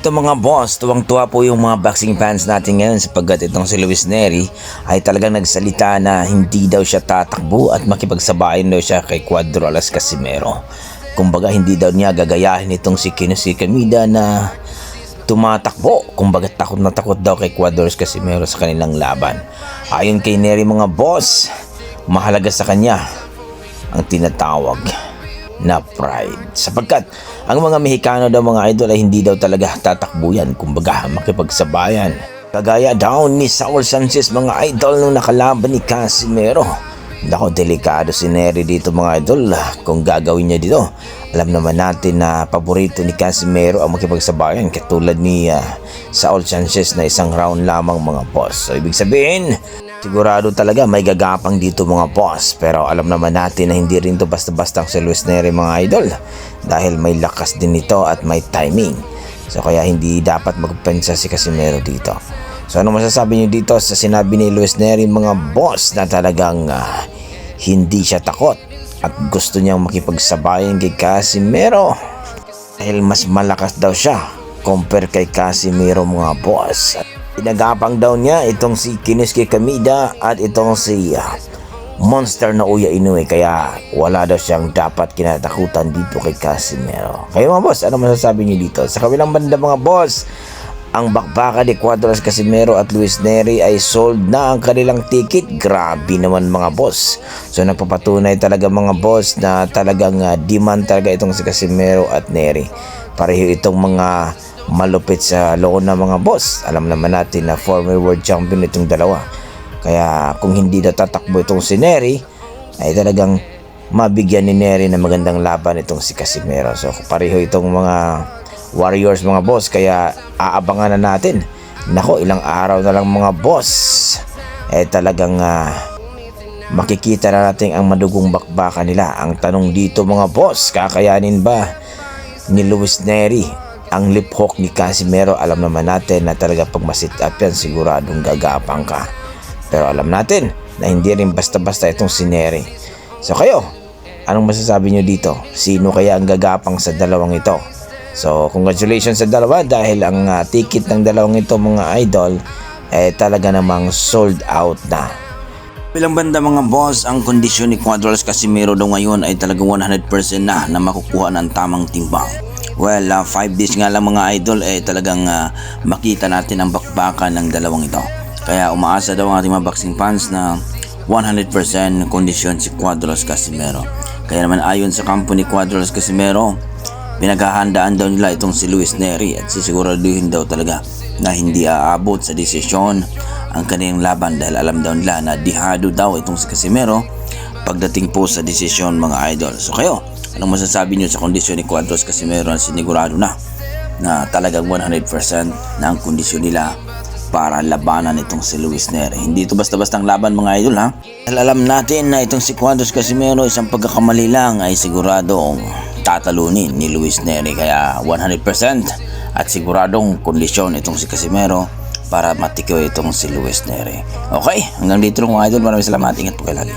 Ito mga boss, tuwang-tuwa po yung mga boxing fans natin ngayon sapagkat itong si Luis Nery ay talagang nagsalita na hindi daw siya tatakbo at makipagsabayan daw siya kay Cuadro Alas Casimero. Kumbaga hindi daw niya gagayahin itong si Kinusi Kamida na tumatakbo. Kumbaga takot na takot daw kay Cuadro Alas Casimero sa kanilang laban. Ayon kay Nery mga boss, mahalaga sa kanya ang tinatawag na pride. Sapagkat ang mga Mexicano daw mga idol ay hindi daw talaga tatakbo yan. Kumbaga makipagsabayan. Kagaya daw ni Saul Sanchez mga idol nung nakalaban ni Casimero. Nako, delikado si Nery dito mga idol kung gagawin niya dito. Alam naman natin na paborito ni Casimero ang makipagsabayan katulad ni Saul Sanchez na isang round lamang mga boss. So ibig sabihin, sigurado talaga may gagapang dito mga boss. Pero alam naman natin na hindi rin to basta-basta si Luis Nery mga idol. Dahil may lakas din ito at may timing. So kaya hindi dapat magpensa si Casimero dito. So ano masasabi niyo dito sa sinabi ni Luis Nery mga boss na talagang hindi siya takot at gusto niyang makipagsabayan kay Casimero dahil mas malakas daw siya compare kay Casimero mga boss. Pinagapang daw niya itong si Kinusi Kamida at itong si Monster na Uya Inoue kaya wala daw siyang dapat kinatakutan dito kay Casimero. Kaya mga boss, ano masasabi niyo dito? Sa kabilang banda mga boss, ang bakbaka ni Cuadro Alas Casimero at Luis Nery ay sold na ang kanilang ticket. Grabe naman mga boss. So nagpapatunay talaga mga boss na talagang demand talaga itong si Casimero at Nery. Pareho itong mga malupit sa lona mga boss. Alam naman natin na former world champion itong dalawa. Kaya kung hindi na tatakbo itong si Nery ay talagang mabigyan ni Nery na magandang laban itong si Casimero. So pareho itong mga warriors mga boss kaya aabangan na natin. Nako, ilang araw na lang mga boss talagang makikita na natin ang madugong bakbaka nila. Ang tanong dito mga boss, kakayanin ba ni Luis Nery ang lip hook ni Casimero? Alam naman natin na talaga pag masit up yan siguradong gagapang ka. Pero alam natin na hindi rin basta-basta itong si Nery. So kayo, anong masasabi nyo dito? Sino kaya ang gagapang sa dalawang ito? So congratulations sa dalawa dahil ang ticket ng dalawang ito mga idol talaga namang sold out na. Bilang banda mga boss, ang kondisyon ni Cuadro Alas Casimero daw ngayon ay talagang 100% na makukuha ng tamang timbang. Well, 5 days nga lang mga idol talagang makita natin ang bakbakan ng dalawang ito. Kaya umaasa daw ang ating mga boxing fans na 100% kondisyon si Cuadro Alas Casimero. Kaya naman ayon sa kampo ni Cuadro Alas Casimero, pinaghahandaan daw nila itong si Luis Nery at sisiguraduhin daw talaga na hindi aabot sa desisyon ang kanilang laban dahil alam daw nila na dihado daw itong si Casimero pagdating po sa desisyon mga idol. So kayo, anong masasabi nyo sa kondisyon ni Cuadro Alas Casimero na sinigurado na talagang 100% na ang kondisyon nila para labanan itong si Luis Nery? Hindi ito basta-bastang laban mga idol ha. Dahil alam natin na itong si Cuadro Alas Casimero isang pagkakamali lang ay siguradong tatalunin ni Luis Nery. Kaya 100% at siguradong kondisyon itong si Casimero para matikaw itong si Luis Nery. Okay, hanggang dito lang mga idol. Maraming salamat. Ingat po kayo lagi.